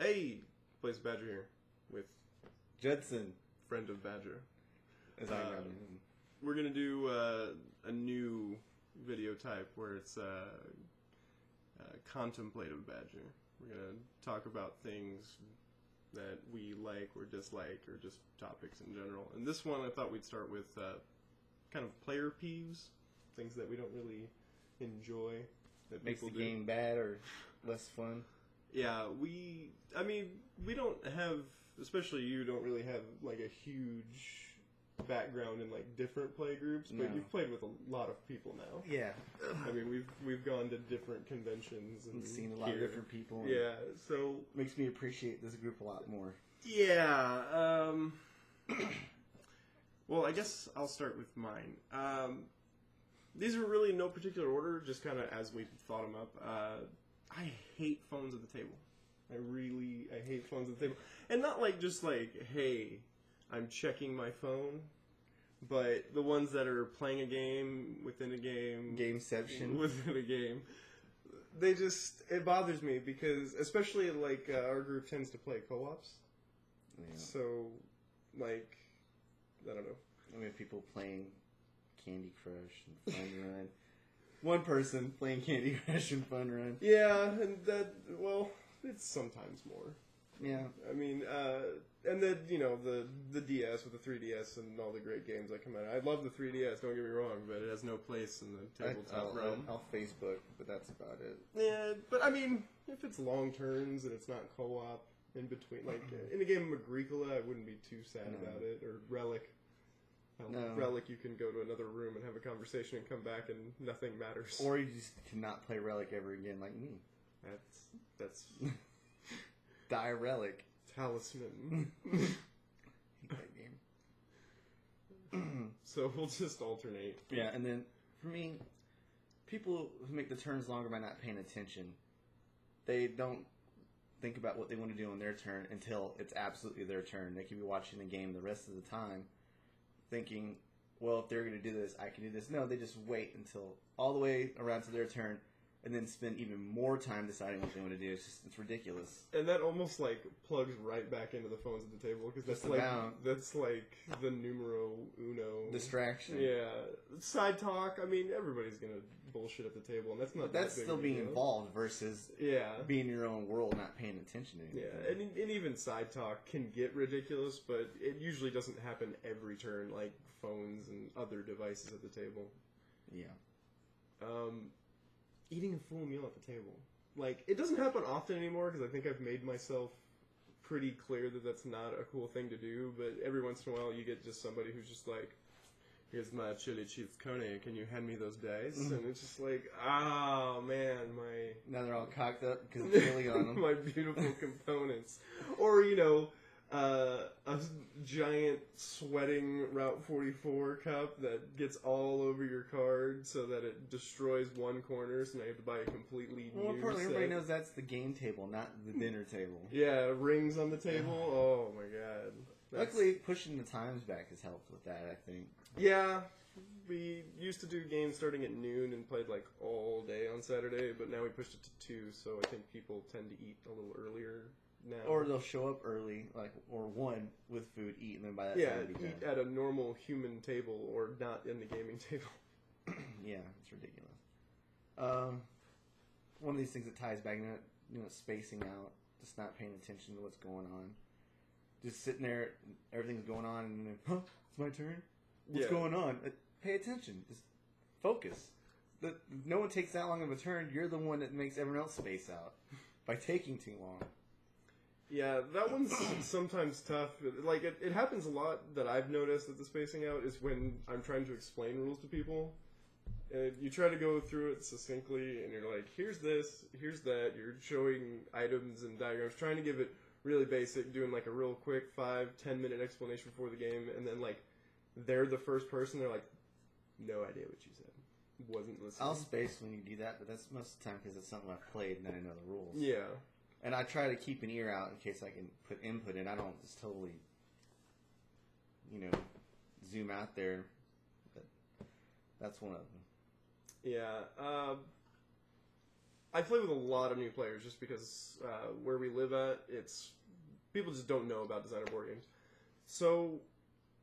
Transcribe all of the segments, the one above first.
Hey, Place Badger here with Judson. friend of Badger. As I know him. We're gonna do a new video type where it's contemplative Badger. We're gonna talk about things that we like or dislike, or just topics in general. And this one, I thought we'd start with kind of player peeves, things that we don't really enjoy that Makes the people do. game bad or less fun. Yeah, we don't have, especially you don't really have like a huge background in like different play groups, but No. you've played with a lot of people now. Yeah. I mean, we've gone to different conventions and Seen a lot of different people. And Yeah, so makes me appreciate this group a lot more. yeah. Well, I guess I'll start with mine. These are really in no particular order, just kind of as we thought them up. I hate phones at the table. I hate phones at the table. And not like just like, hey, I'm checking my phone, but the ones that are playing a game within a game. Gameception. Within a game. It bothers me because, especially like our group tends to play co-ops. Yeah. So, like, I don't know. We have people playing Candy Crush and Fun Run. One person playing Candy Crush and Fun Run. Yeah, and that, well, it's sometimes more. Yeah. I mean, and then, you know, the DS with the 3DS and all the great games that come out. I love the 3DS, don't get me wrong, but it has no place in the tabletop realm. I'll Facebook, but that's about it. Yeah, but I mean, if it's long turns and it's not co-op in between, like in a game of Agricola, I wouldn't be too sad about it, or Relic. No. Relic, you can go to another room and have a conversation and come back and nothing matters. Or you just cannot play Relic ever again like me. That's Die Relic. Talisman. Hate that game. So we'll just alternate. Yeah, and then for me, people who make the turns longer by not paying attention, they don't think about what they want to do on their turn until it's absolutely their turn. They could be watching the game the rest of the time thinking, well, if they're going to do this, I can do this. No, they just wait until all the way around to their turn and then spend even more time deciding what they want to do. It's ridiculous. And that almost like plugs right back into the phones at the table, because that's like the numero uno distraction. Yeah, side talk. I mean, everybody's gonna bullshit at the table, and that's not. That's that big still of a being deal. involved versus being in your own world, not paying attention to anything. Yeah, and even side talk can get ridiculous, but it usually doesn't happen every turn, like phones and other devices at the table. Yeah. Eating a full meal at the table. Like, it doesn't happen often anymore, because I think I've made myself pretty clear that that's not a cool thing to do, but every once in a while you get just somebody who's just like, here's my chili cheese cone, can you hand me those dice? And it's just like, oh man, Now they're all cocked up because of chili on them. my beautiful components. Or, you know, a giant sweating Route 44 cup that gets all over your card so that it destroys one corner, so now you have to buy a completely new Importantly, set. everybody knows that's the game table, not the dinner table. Yeah, rings on the table. Oh my god. Luckily, pushing the times back has helped with that, I think. Yeah, we used to do games starting at noon and played like all day on Saturday, but now we pushed it to 2, so I think people tend to eat a little earlier now. Or they'll show up early, or 1 with food, eat, and then by that time it'll be eat done. at a normal human table or not in the gaming table. Yeah, it's ridiculous. One of these things that ties back, spacing out, just not paying attention to what's going on. Just sitting there, everything's going on, and then, it's my turn? What's going on? Pay attention. Just focus. No one takes that long of a turn. You're the one that makes everyone else space out by taking too long. Yeah, that one's sometimes tough. Like, it happens a lot that I've noticed that the spacing out is when I'm trying to explain rules to people. And you try to go through it succinctly, and you're like, here's this, here's that. You're showing items and diagrams, trying to give it really basic, doing like a real quick 5-10 minute explanation before the game, and then like they're the first person, they're like, no idea what you said, wasn't listening. I'll space when you do that, but that's most of the time because it's something I've played and I know the rules. Yeah. And I try to keep an ear out in case I can put input in. I don't just totally, zoom out there. But that's one of them. Yeah. I play with a lot of new players just because where we live at, people just don't know about designer board games. So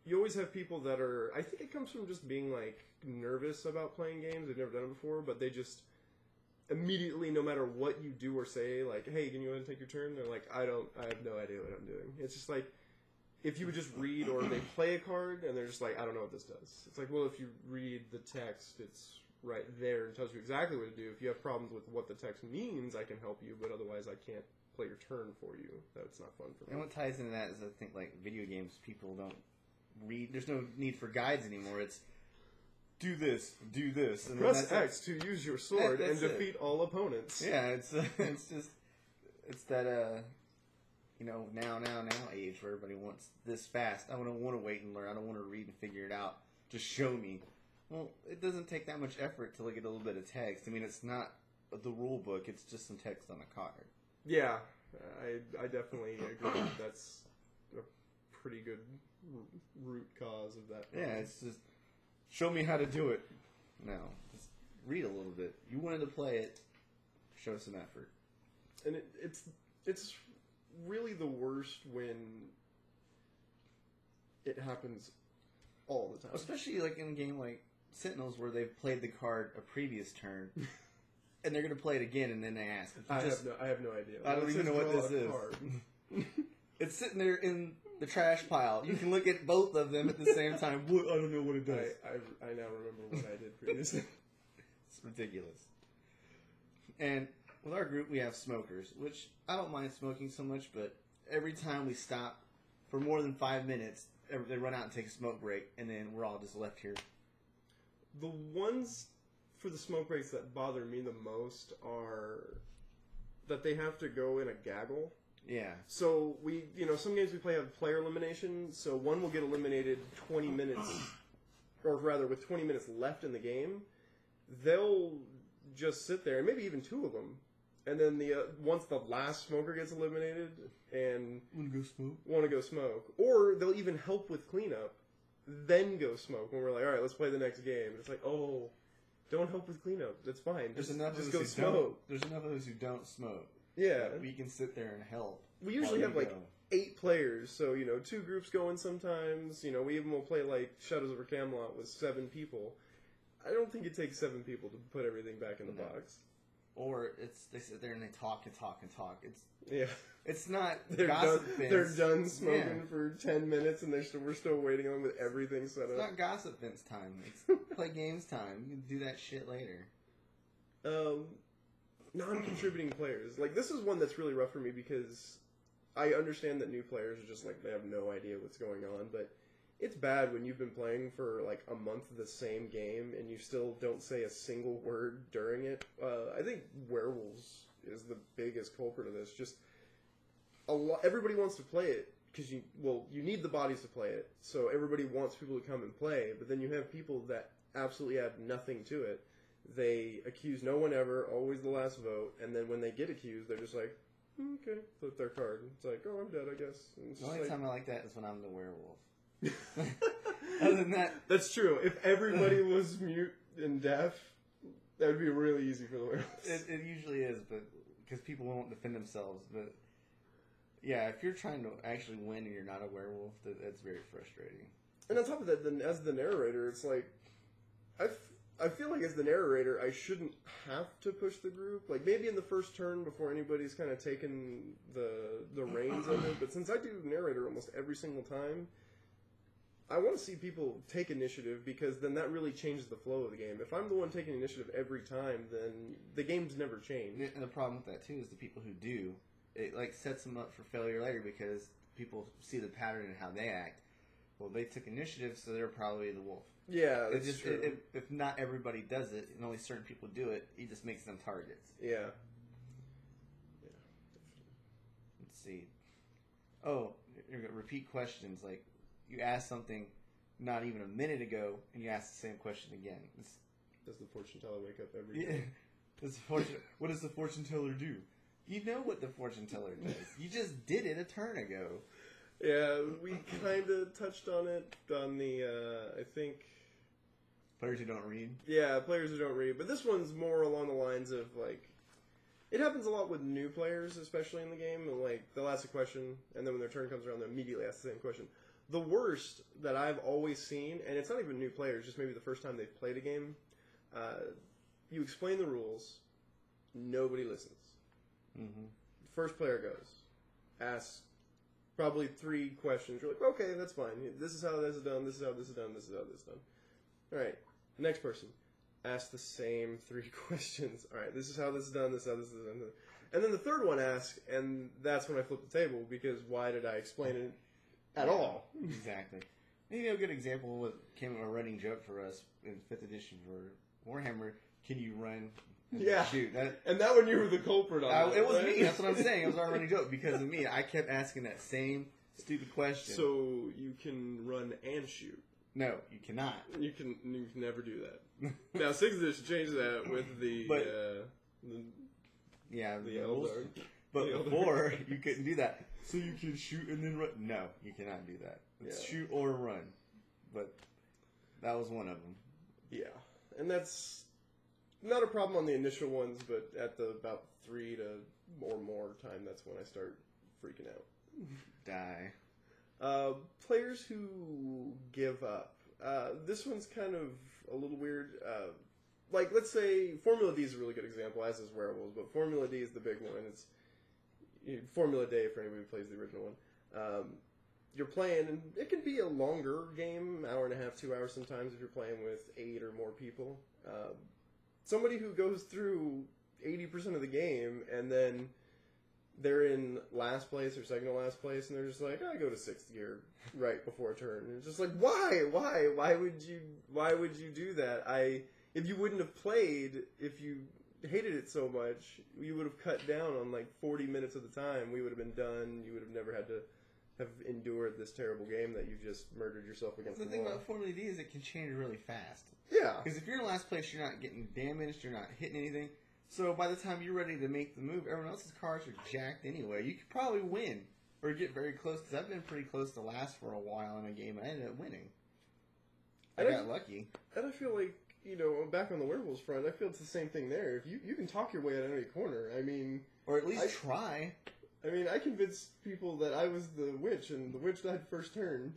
you always have people that are, I think it comes from just being like nervous about playing games. They've never done it before, but they just immediately, no matter what you do or say, like, hey, can you go ahead and take your turn? They're like, I have no idea what I'm doing. It's just like, if you would just read, or they play a card and they're just like, I don't know what this does. It's like, well, if you read the text, it's right there and tells you exactly what to do. If you have problems with what the text means, I can help you, but otherwise I can't play your turn for you. That's not fun for me. And what ties into that is, I think, like, video games, people don't read. There's no need for guides anymore. It's do this, and press X to use your sword and defeat all opponents. Yeah, it's that now age where everybody wants this fast. I don't want to wait and learn. I don't want to read and figure it out. Just show me. Well, it doesn't take that much effort to look at a little bit of text. I mean, it's not the rule book. It's just some text on a card. Yeah, I definitely agree. That's a pretty good root cause of that problem. Yeah, it's just show me how to do it. No, just read a little bit. You wanted to play it. Show some effort. And it's really the worst when it happens all the time. Especially like in a game like Sentinels where they've played the card a previous turn. And they're going to play it again, and then they ask. I have no idea. I don't even know what this is. It's sitting there in the trash pile. You can look at both of them at the same time. I don't know what it does. I now remember what I did previously. It's ridiculous. And with our group, we have smokers, which I don't mind smoking so much, but every time we stop for more than 5 minutes, they run out and take a smoke break, and then we're all just left here. The ones for the smoke breaks that bother me the most are that they have to go in a gaggle. Yeah. So some games we play have player elimination, so one will get eliminated 20 minutes, or rather with 20 minutes left in the game. They'll just sit there, and maybe even two of them, and then once the last smoker gets eliminated and want to go smoke, or they'll even help with cleanup, then go smoke when we're like, all right, let's play the next game. And it's like, oh, don't help with cleanup. That's fine. Just go smoke. There's enough of us who don't smoke. Yeah. We can sit there and help. We usually have like 8 players, so 2 groups going sometimes. We even will play like Shadows over Camelot with 7 people. I don't think it takes 7 people to put everything back in the box. Or they sit there and they talk and talk and talk. It's not they're gossip fence. They're done smoking for 10 minutes and we're still waiting on them with everything set up. It's not gossip fence time. It's play games time. You can do that shit later. Non-contributing players. Like, this is one that's really rough for me because I understand that new players are just like, they have no idea what's going on, but it's bad when you've been playing for like a month of the same game and you still don't say a single word during it. I think werewolves is the biggest culprit of this. Just everybody wants to play it because you need the bodies to play it, so everybody wants people to come and play. But then you have people that absolutely add nothing to it. They accuse no one ever, always the last vote, and then when they get accused, they're just like, okay, flip their card. It's like, oh, I'm dead, I guess. The only time I like that is when I'm the werewolf. Other than that, that's true. If everybody was mute and deaf, that would be really easy for the werewolves. It usually is, but because people won't defend themselves. But yeah, if you're trying to actually win and you're not a werewolf, that's very frustrating. And on top of that, then as the narrator, it's like I feel like as the narrator, I shouldn't have to push the group. Like, maybe in the first turn before anybody's kind of taken the reins of it. But since I do narrator almost every single time, I want to see people take initiative because then that really changes the flow of the game. If I'm the one taking initiative every time, then the game's never changed. And the problem with that, too, is the people who do, it, like, sets them up for failure later because people see the pattern and how they act. Well, they took initiative, so they're probably the wolf. Yeah, that's true. If not everybody does it, and only certain people do it, it just makes them targets. Yeah. Let's see. Oh, you're gonna repeat questions. Like, you asked something not even a minute ago, and you ask the same question again. Does the fortune teller wake up every day? What does the fortune teller do? You know what the fortune teller does. You just did it a turn ago. Yeah, we kind of touched on it on the, I think... Players who don't read? Yeah, players who don't read. But this one's more along the lines of, like, It happens a lot with new players, especially in the game. Like, they'll ask a question, and then when their turn comes around, they'll immediately ask the same question. The worst that I've always seen, and it's not even new players, just maybe the first time they've played a game, you explain the rules, nobody listens. Mm-hmm. First player goes, asks probably 3 questions. You're like, okay, that's fine. This is how this is done, this is how this is done, this is how this is done. All right, next person. Ask the same 3 questions. All right, this is how this is done, this is how this is done. And then the third one asks, and that's when I flip the table, because why did I explain it at all? Exactly. Maybe a good example was came a running joke for us in 5th edition for Warhammer. Can you run? Yeah. Shoot. And that one you were the culprit on. That, it was right? me. That's what I'm saying. It was our running joke because of me. I kept asking that same stupid question. So you can run and shoot. No, you cannot. You can never do that. Now 6th edition changed that with the Eldar. But before you couldn't do that. So you can shoot and then run. No, you cannot do that. It's shoot or run. But that was one of them. Yeah, and that's not a problem on the initial ones, but at the about 3 to or more time, that's when I start freaking out. Die. Players who give up. This one's kind of a little weird. Like, let's say Formula D is a really good example, as is Wearables, but Formula D is the big one. It's Formula Day for anybody who plays the original one. You're playing, and it can be a longer game, hour and a half, 2 hours sometimes if you're playing with 8 or more people. Somebody who goes through 80% of the game, and then they're in last place or second to last place, and they're just like, I go to 6th gear right before a turn. And it's just like, why? Why would you do that? If you wouldn't have played, if you hated it so much, you would have cut down on like 40 minutes of the time. We would have been done. You would have never had to have endured this terrible game that you just murdered yourself against the wall. The thing about Formula D is it can change really fast. Yeah. Because if you're in last place, you're not getting damaged, you're not hitting anything. So by the time you're ready to make the move, everyone else's cars are jacked anyway. You could probably win or get very close, because I've been pretty close to last for a while in a game, and I ended up winning. I got lucky. And I feel like, back on the Werewolves front, I feel it's the same thing there. If you can talk your way out of any corner, or at least try. I convinced people that I was the witch, and the witch died first turn.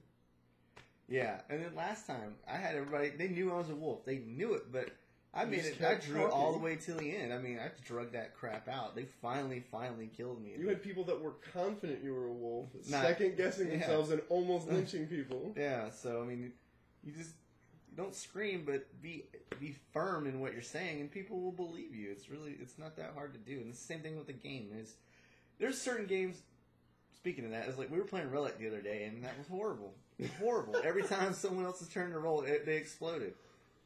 Yeah, and then last time, I had everybody, they knew I was a wolf. They knew it, but I drew it all the way till the end. I drug that crap out. They finally killed me. You had people that were confident you were a wolf, second-guessing themselves and almost lynching people. Yeah, so, you just don't scream, but be firm in what you're saying, and people will believe you. It's not that hard to do. And it's the same thing with the game. There's certain games, speaking of that, it's like we were playing Relic the other day, and that was horrible. It was horrible. Every time someone else's turn to roll, they exploded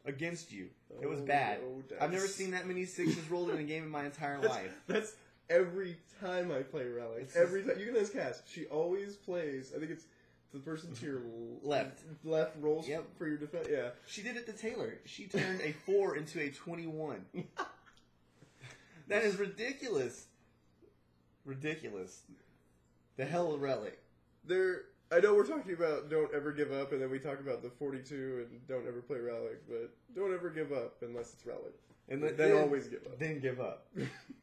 against you. It was bad. I've never seen that many 6s rolled in a game in my entire life. That's every time I play Relic. Every time. You can ask Cass. She always plays, I think it's the person to your left rolls for your defense. Yeah. She did it to Taylor. She turned a 4 into a 21. That is ridiculous. Ridiculous. The hell of Relic. I know we're talking about don't ever give up, and then we talk about the 42 and don't ever play Relic, but don't ever give up unless it's Relic. And then always give up. Then give up.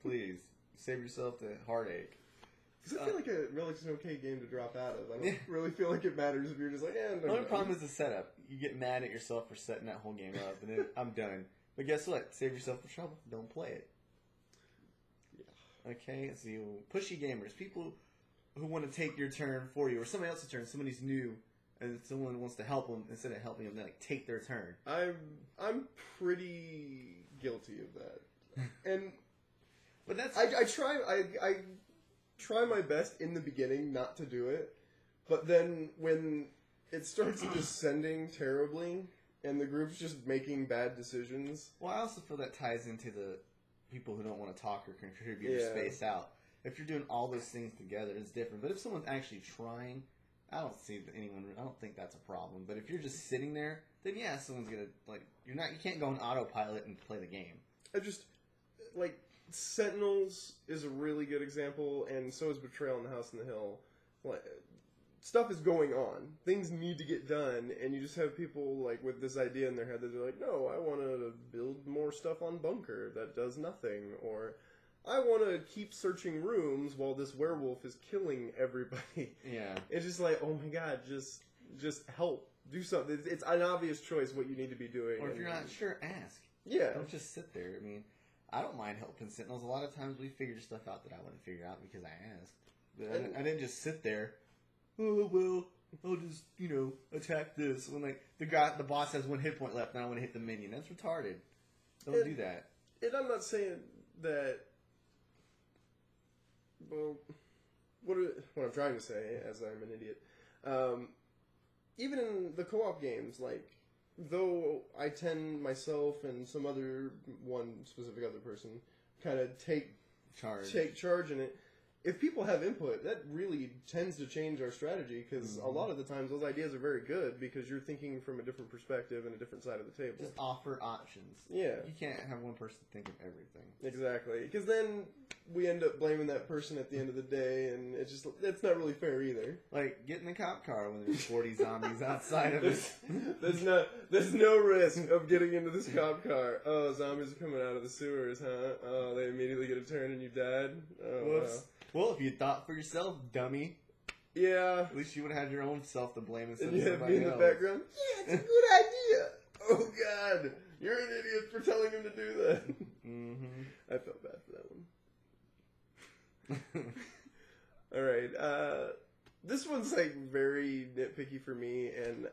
Please. Save yourself the heartache. Because I feel like a Relic's an okay game to drop out of. I don't really feel like it matters if you're just like, The only problem is the setup. You get mad at yourself for setting that whole game up, and then I'm done. But guess what? Save yourself the trouble. Don't play it. Yeah. Okay? So pushy gamers. People who want to take your turn for you, or somebody else's turn. Somebody's new, and someone wants to help them. Instead of helping them, they take their turn. I'm pretty guilty of that. And but that's I try my best in the beginning not to do it, but then when it starts descending terribly and the group's just making bad decisions. Well, I also feel that ties into the people who don't want to talk or contribute or space out. If you're doing all those things together, it's different. But if someone's actually trying, I don't think that's a problem. But if you're just sitting there, then yeah, someone's gonna you can't go on autopilot and play the game. Sentinels is a really good example, and so is Betrayal in the House on the Hill. Stuff is going on. Things need to get done, and you just have people with this idea in their head that they're like, no, I want to build more stuff on Bunker that does nothing, or I want to keep searching rooms while this werewolf is killing everybody. Yeah. It's just like, oh my god, just help. Do something. It's an obvious choice what you need to be doing. Or if you're not sure, ask. Yeah. Don't just sit there. I mean, I don't mind helping Sentinels. A lot of times we figure stuff out that I wouldn't figure out because I asked. But I didn't just sit there. Oh, well, I'll just, attack this. When the boss has 1 hit point left and I want to hit the minion. That's retarded. Don't do that. And I'm not saying that... Well, what I'm trying to say, as I'm an idiot, even in the co-op games, like, though I tend myself and some one specific other person kind of take charge in it, if people have input, that really tends to change our strategy, because a lot of the times those ideas are very good because you're thinking from a different perspective and a different side of the table. Just offer options. Yeah. You can't have one person think of everything. Exactly. Because then we end up blaming that person at the end of the day, and it's not really fair either. Like, get in the cop car when there's 40 zombies outside of it. There's no risk of getting into this cop car. Oh, zombies are coming out of the sewers, huh? Oh, they immediately get a turn and you died? Oh, whoops. wow. Well, if you thought for yourself, dummy. Yeah. At least you would have had your own self to blame instead and of you have somebody me in else. the background. Yeah, it's a good idea. Oh, God. You're an idiot for telling him to do that. Mm-hmm. I felt bad for that one. Alright, this one's, very nitpicky for me, and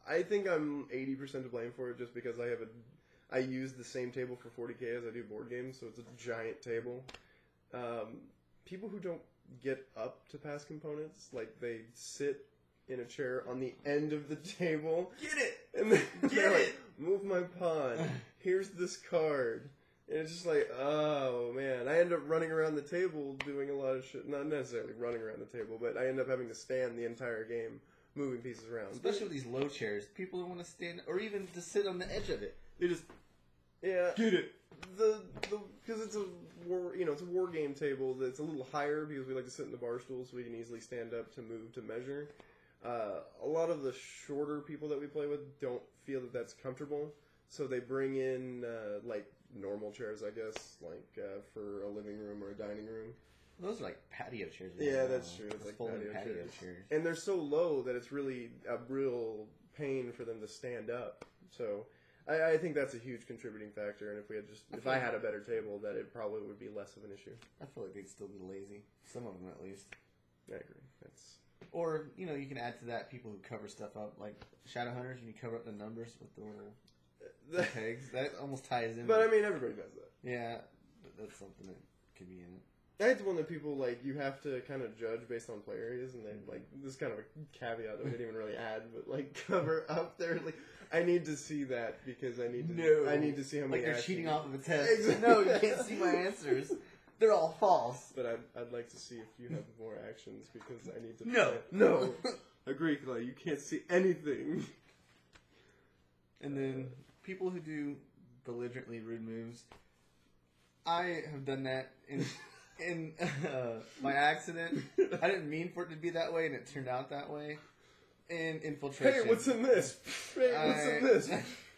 I think I'm 80% to blame for it just because I use the same table for 40K as I do board games, so it's a giant table. People who don't get up to pass components, they sit in a chair on the end of the table. Get it! And they're Get like, move my pawn. Here's this card. And it's just like, oh man. I end up running around the table doing a lot of shit. Not necessarily running around the table, but I end up having to stand the entire game, moving pieces around. Especially with these low chairs. People don't want to stand, or even to sit on the edge of it. They just, yeah. get it! Because it's a war game table that's a little higher because we like to sit in the bar stool so we can easily stand up to move to measure. A lot of the shorter people that we play with don't feel that that's comfortable, so they bring in normal chairs, I guess, for a living room or a dining room. Those are like patio chairs. Yeah, that's true. It's like patio chairs. And they're so low that it's really a real pain for them to stand up. So I think that's a huge contributing factor, and if I had a better table, that it probably would be less of an issue. I feel like they'd still be lazy. Some of them, at least. I agree. Or, you can add to that people who cover stuff up, like Shadowhunters, and you cover up the numbers with the little pegs. That almost ties in. But, everybody does that. Yeah, but that's something that could be in it. I hate the one that people, you have to kind of judge based on play areas, and they, this is kind of a caveat that we didn't even really add, but, cover up there, I need to see that, because I need to see how many they're actions. Cheating off of a test. Exactly. No, you can't see my answers. They're all false. But I'd like to see if you have more actions, because I need to... No. Agree, Clay, you can't see anything. And then, people who do belligerently rude moves, I have done that in by accident. I didn't mean for it to be that way, and it turned out that way. In Infiltration. Hey, what's in this? Hey, what's in this?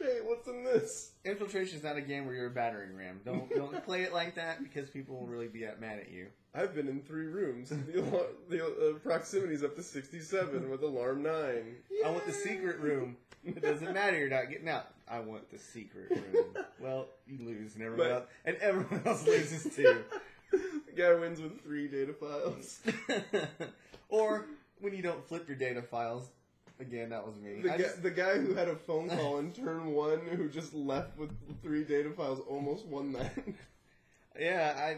Hey, what's in this? Infiltration is not a game where you're a battering ram. Don't play it like that, because people will really be mad at you. I've been in 3 rooms. The proximity's up to 67 with alarm 9. Yay! I want the secret room. It doesn't matter. You're not getting out. I want the secret room. Well, you lose, and everyone else loses too. The guy wins with 3 data files. Or when you don't flip your data files. Again, that was me. The guy who had a phone call in turn 1 who just left with 3 data files almost won that. Yeah,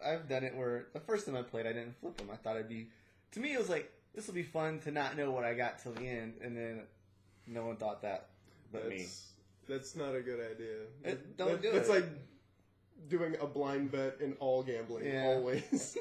I've done it where the first time I played, I didn't flip them. I thought to me, it was like, this will be fun to not know what I got till the end, and then no one thought that but me. That's not a good idea. Don't do it. It's like doing a blind bet in all gambling, always.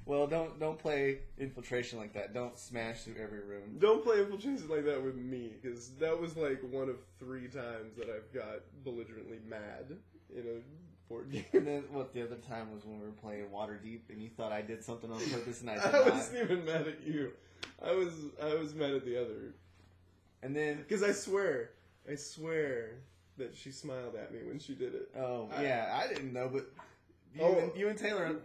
Well, don't play Infiltration like that. Don't smash through every room. Don't play Infiltration like that with me, because that was one of 3 times that I've got belligerently mad in a board game. And then the other time was when we were playing Waterdeep, and you thought I did something on purpose, and I did I not. wasn't even mad at you. I was mad at the other. And then, because I swear that she smiled at me when she did it. Oh, yeah, I didn't know, but You and Taylor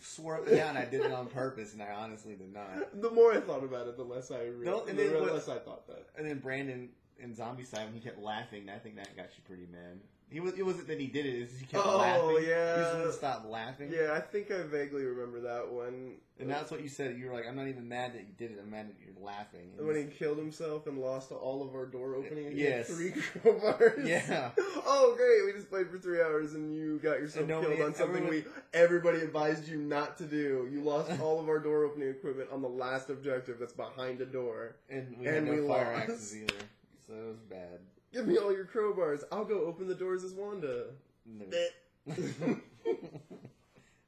swore up and down I did it on purpose, and I honestly did not. The more I thought about it, the less I less I thought that. And then Brandon in Zombie Side, when he kept laughing, I think that got you pretty mad. It wasn't that he did it; he kept laughing. Oh yeah, he just wouldn't stop laughing. Yeah, I think I vaguely remember that one. And that's what you said. You were like, "I'm not even mad that you did it. I'm mad that you're laughing." And when he killed himself and lost all of our door opening. Yes. 3 crowbars. Yeah. Oh great! We just played for 3 hours and you got yourself killed on something everybody advised you not to do. You lost all of our door opening equipment on the last objective that's behind a door, and we had no fire axes either, so it was bad. Give me all your crowbars. I'll go open the doors as Wanda. No.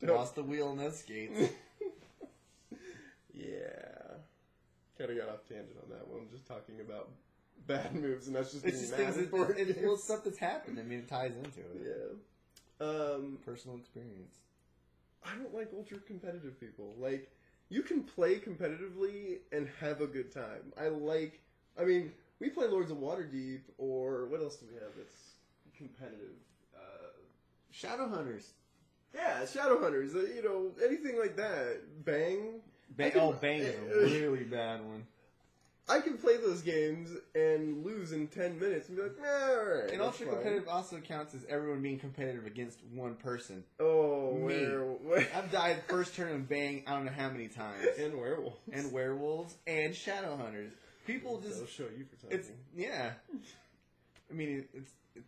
Lost the wheel, no skates. Yeah. Kind of got off tangent on that one. Just talking about bad moves, and that's just it's just things it's stuff that's happened. I mean, it ties into it. Yeah. Personal experience. I don't like ultra competitive people. Like, you can play competitively and have a good time. I mean, we play Lords of Waterdeep, or what else do we have that's competitive? Shadowhunters. Yeah, Shadowhunters. Anything like that. Bang. Bang is a really bad one. I can play those games and lose in 10 minutes and be like, alright. And ultra competitive also counts as everyone being competitive against one person. Oh, me. I've died first turn in Bang I don't know how many times. And werewolves. And Shadowhunters. People just... They'll show you for time. Yeah. I mean,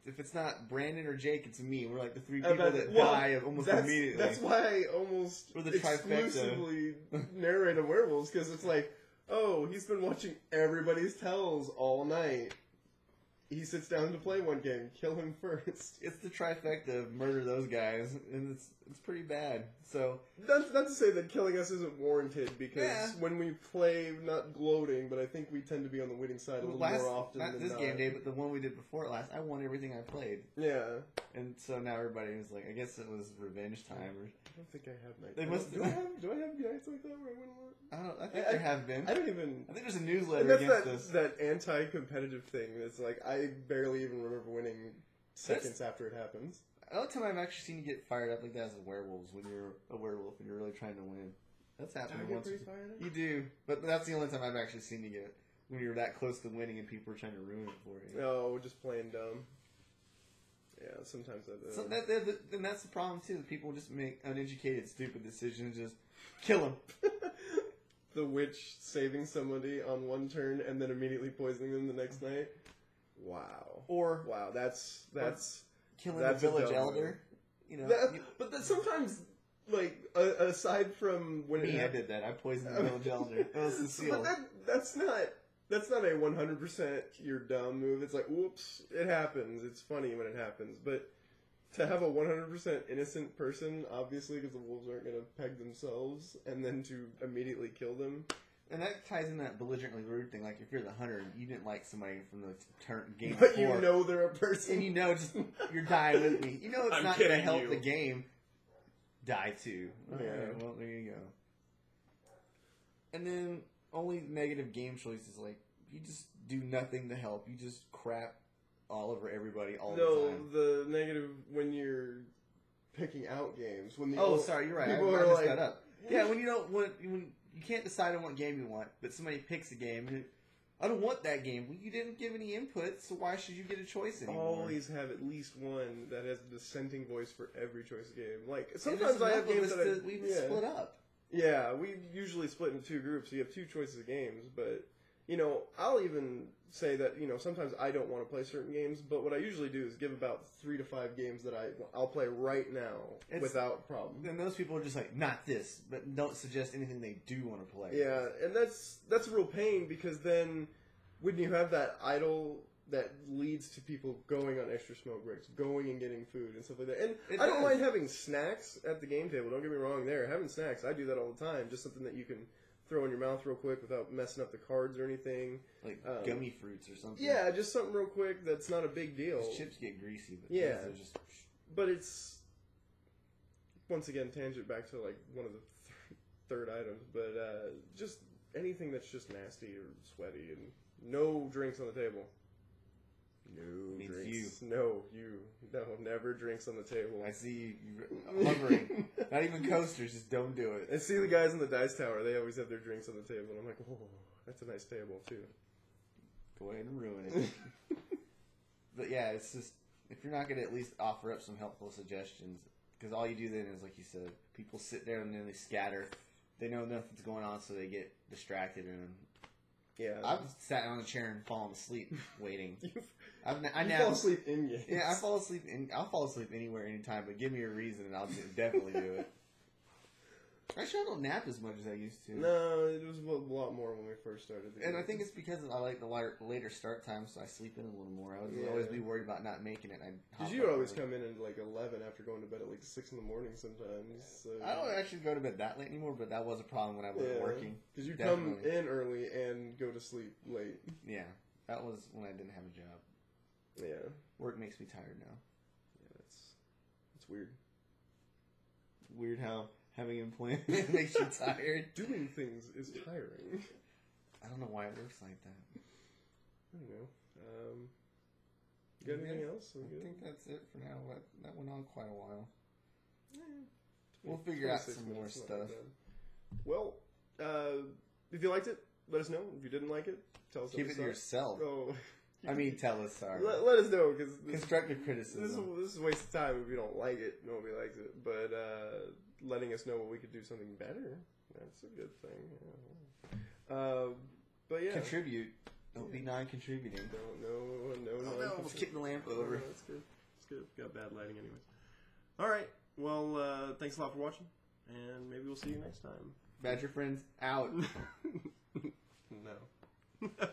if it's not Brandon or Jake, it's me. We're like the 3 people that die almost immediately. That's why I almost exclusively narrate a werewolves, because it's like, oh, he's been watching everybody's tells all night. He sits down to play one game. Kill him first. It's the trifecta of murder those guys, and it's pretty bad. So that's not to say that killing us isn't warranted, because when we play, not gloating, but I think we tend to be on the winning side a little more often than not. Not this game day, but the one we did before it last, I won everything I played. Yeah. And so now everybody was like, I guess it was revenge time. I don't think I have nights. Do I have nights like that where I win a lot? I think there have been. I don't even... I think there's a newsletter against us. That anti-competitive thing that's like, I barely even remember winning seconds after it happens. The only time I've actually seen you get fired up like that is with werewolves, when you're a werewolf and you're really trying to win. That's happened once. You do. But that's the only time I've actually seen you get it. When you're that close to winning and people are trying to ruin it for you. Oh, just playing dumb. Yeah, sometimes that... So and that's the problem, too. People just make uneducated, stupid decisions. Just kill them. The witch saving somebody on one turn and then immediately poisoning them the next night. Wow. Wow, that's killing the village elder. But sometimes, like, aside from when I did that. I poisoned the village elder. That was the seal. But that's not a 100% you're dumb move. It's like, whoops, it happens. It's funny when it happens. But to have a 100% innocent person, obviously, because the wolves aren't going to peg themselves, and then to immediately kill them. And that ties in that belligerently rude thing. Like, if you're the hunter and you didn't like somebody from the game but before, you know they're a person. and you know just you're dying with me. You know it's not going to help the game. Die too. Yeah. Right, well, there you go. And then only negative game choices, like, you just do nothing to help. You just crap all over everybody all the time. No, the negative when you're picking out games. Sorry, you're right. I messed that up. Yeah, when you don't when you can't decide on what game you want, but somebody picks a game and I don't want that game. Well, you didn't give any input, so why should you get a choice anymore? Always have at least one that has a dissenting voice for every choice of game. Like, sometimes I have games that we split up. Yeah, we usually split into 2 groups, so you have 2 choices of games, but, I'll even say that, sometimes I don't want to play certain games, but what I usually do is give about 3 to 5 games that I'll play right now without problem. And those people are just like, not this, but don't suggest anything they do want to play. Yeah, and that's a real pain, because then when you have that idle that leads to people going on extra smoke breaks, going and getting food and stuff like that. And I don't mind having snacks at the game table, don't get me wrong there. Having snacks, I do that all the time, just something that you can throw in your mouth real quick without messing up the cards or anything. Like gummy fruits or something. Yeah, just something real quick that's not a big deal. Chips get greasy, but yeah, just... But it's, once again, tangent back to like one of the third items, but just anything that's just nasty or sweaty, and no drinks on the table. No Means drinks. No, you. No, never drinks on the table. I see you hovering. Not even coasters. Just don't do it. I see the guys in the dice tower. They always have their drinks on the table. And I'm like, oh, that's a nice table, too. Go ahead and ruin it. But yeah, it's just, if you're not going to at least offer up some helpful suggestions, because all you do then is, like you said, people sit there and then they scatter. They know nothing's going on, so they get distracted. And yeah, I've sat on the chair and fallen asleep waiting. I fall asleep in games. Yeah, I fall asleep. I'll fall asleep anywhere, anytime. But give me a reason, and I'll definitely do it. Actually, I don't nap as much as I used to. No, it was a lot more when we first started. And I think it's because I like the later start time, so I sleep in a little more. I would always be worried about not making it. Because you always come in at like 11 after going to bed at like 6 in the morning sometimes. So. I don't actually go to bed that late anymore, but that was a problem when I wasn't working. Because you come in early and go to sleep late. Yeah, that was when I didn't have a job. Yeah. Work makes me tired now. Yeah, it's weird. Weird how having employment makes you tired. Doing things is tiring. I don't know why it works like that. I don't know. You got anything else? I think that's it for now. That went on quite a while. Yeah, we'll figure out some more stuff. Well, if you liked it, let us know. If you didn't like it, tell us. Keep it to yourself. Oh. I mean, tell us. Sorry. Let us know, because constructive criticism. This is a waste of time if you don't like it. Nobody likes it, but letting us know what we could do something better—that's a good thing. Yeah. But yeah, contribute. Don't be non-contributing. No. Let's kick the lamp over. That's good. It's good. Got bad lighting, anyways. All right. Well, thanks a lot for watching, and maybe we'll see you next time. Badger friends out. No.